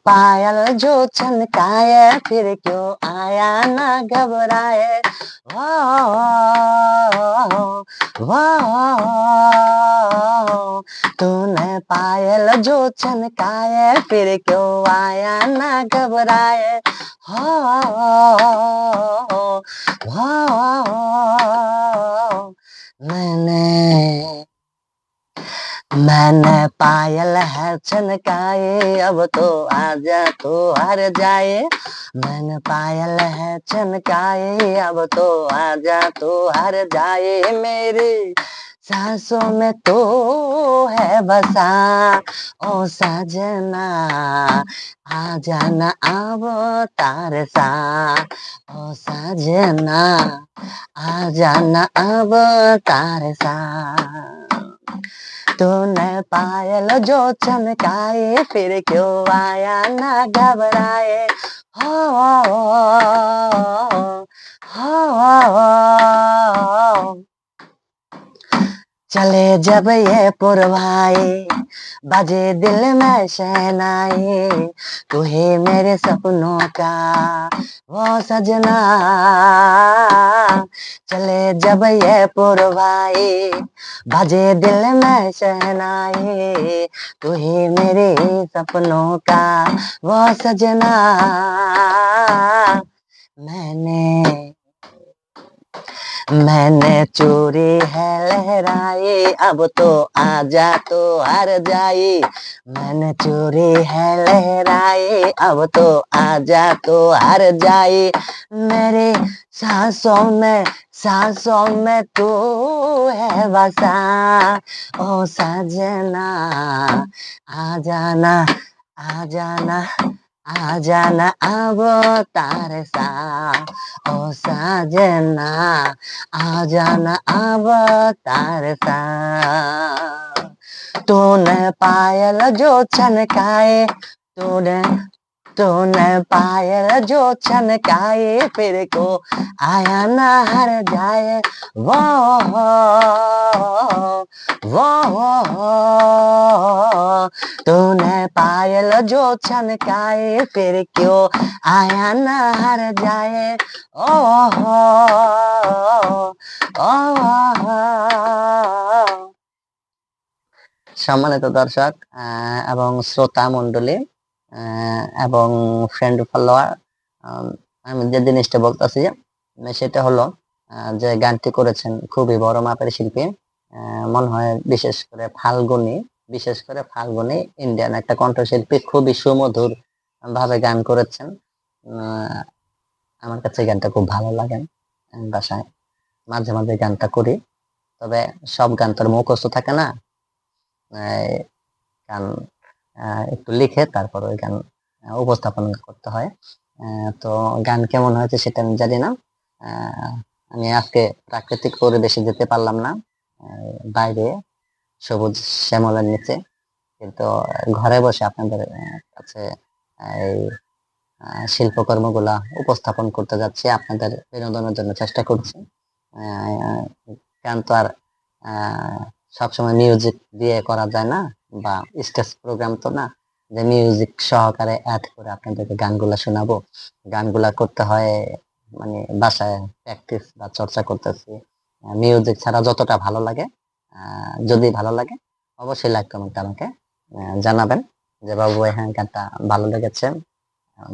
पायल जो छनकाए फिर क्यों आया ना घबराए। वाह वाह तूने पायल जो छनकाए फिर क्यों आया ना घबराए। वाह वाह मैंने मैंने पायल है छनकाए अब तो आजा तो हार जाए। मैंने पायल है छनकाए अब तो आजा तो हार जाए। मेरी सांसों में तो है बसा ओ सजना आ जाना अब तार सा ओ सजना आ जाना अब तार सा। तूने पायल जो चमकाए फिर क्यों आया ना घबराए। हो हो चले जब ये पुरवाए बजे दिल में शहनाई तू ही मेरे सपनों का वो सजना। चले जब ये पुरवाए बजे दिल में शहनाई तू ही मेरे सपनों का वो सजना। मैंने मैंने चोरी है लहराई अब तो आजा तो हार जाई। मैंने चोरी है लहराई अब तो आजा तो हार जाई। मेरे सांसों में तू है बसा ओ सजना आ जाना आ जाना आ जाना अब तार सा ओ सजना आ जाना अब तार सा। तूने पायल जो छनकाए तूने तूने पायल जो छनकाए फिर को आया ना हर जाए। वो वो तूने पायल जो छनकाए फिर क्यों आया ना हर जाए। ओ সম্মানিত দর্শক এবং শ্রোতা মণ্ডলী এবং ফ্রেন্ড ফলোয়ার, আমি যে জিনিসটা বলতেছি সেটা হলো যে গানটি করেছেন খুবই বড় মাপের শিল্পী, মনে হয় বিশেষ করে ফাল্গুনী ইন্ডিয়ান একটা কণ্ঠশিল্পী, খুবই সুমধুর ভাবে গান করেছেন। আমার কাছে গানটা খুব ভালো লাগে। আমি বাসায় মাঝে মাঝে গানটা করি, তবে সব গান তো মুখস্থ থাকে না, গান একটু লিখে তারপর ওই গান উপস্থাপন করতে হয়। তো গান কেমন হয়েছে সেটা আমি জানি না। আমি আজকে প্রাকৃতিক পরিবেশে যেতে পারলাম না, বাইরে সবুজ শ্যামলের নিচে, কিন্তু ঘরে বসে আপনাদের কাছে এই শিল্পকর্মগুলা উপস্থাপন করতে যাচ্ছি, আপনাদের বিনোদনের জন্য চেষ্টা করছি। গান তো আর সবসময় মিউজিক দিয়ে করা যায় না, বা স্টেজ প্রোগ্রাম তো না যে মিউজিক সহকারে অ্যাড করে আপনাদেরকে গানগুলা শোনাবো। গানগুলা করতে হয় মানে বাসায় প্র্যাকটিস বা চর্চা করতেছি। মিউজিক ছাড়া যতটা ভালো লাগে, যদি ভালো লাগে অবশ্যই লাইক কমেন্ট আমাকে জানাবেন যে বাবু হ্যাঁ গানটা ভালো লেগেছে,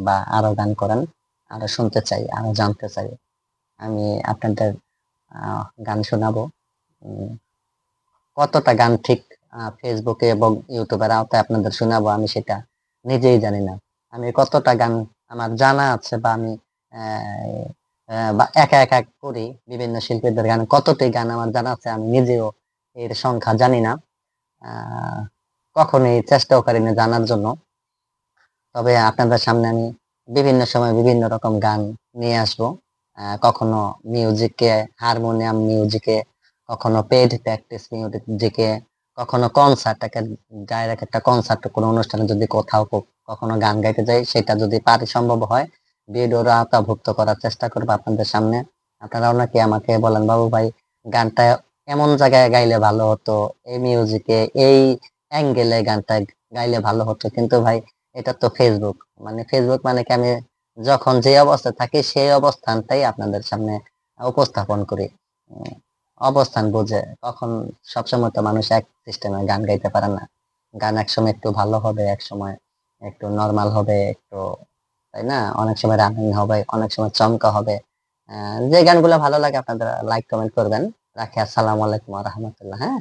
বা আরো গান করেন, আরো শুনতে চাই, আরো জানতে চাই। আমি আপনাদের গান শোনাবো। কতটা গান ঠিক ফেসবুকে এবং ইউটিউবের আওতায় আপনাদের শোনাবো আমি সেটা নিজেই জানি না। আমি কতটা গান আমার জানা আছে, বা আমি বা একা একা করি বিভিন্ন শিল্পীদের গান, কতটি গান আমার জানা আছে আমি নিজেও এর সংখ্যা জানি না, কখনোই চেষ্টাও করি না জানার জন্য। তবে আপনাদের সামনে আমি বিভিন্ন সময় বিভিন্ন রকম গান নিয়ে আসবো, কখনো মিউজিকে, হারমোনিয়াম মিউজিকে, কখনো পেড প্র্যাকটিস মিউজিকে, কখনো কনসার্ট, ডাইরেক্ট একটা কনসার্ট কোনো অনুষ্ঠানে যদি কোথাও কখনো গান গাইতে যাই, সেটা যদি পারি সম্ভব হয় ভিডিওর আওতাভুক্ত করার চেষ্টা করবো আপনাদের সামনে। আপনারা অনেকে আমাকে বলেন বাবু ভাই গানটা এমন জায়গায় গাইলে ভালো হতো, এই মিউজিকে এই অ্যাঙ্গেলে গানটা গাইলে ভালো হতো, কিন্তু ভাই এটা তো ফেসবুক, মানে ফেসবুক মানে কি আমি যখন যে অবস্থায় থাকি সেই অবস্থানটাই আপনাদের সামনে উপস্থাপন করি। উম, অবস্থান বুঝে কখন, সবসময় তো মানুষ এক সিস্টেমে গান গাইতে পারে না। গান একসময় একটু ভালো হবে, এক সময় একটু নর্মাল হবে, একটু, তাই না, অনেক সময় রানিং হবে, অনেক সময় চমকা হবে। যে গানগুলো ভালো লাগে আপনারা লাইক কমেন্ট করবেন। রাখি, আসসালামু আলাইকুম ওয়া রাহমাতুল্লাহ। হ্যাঁ।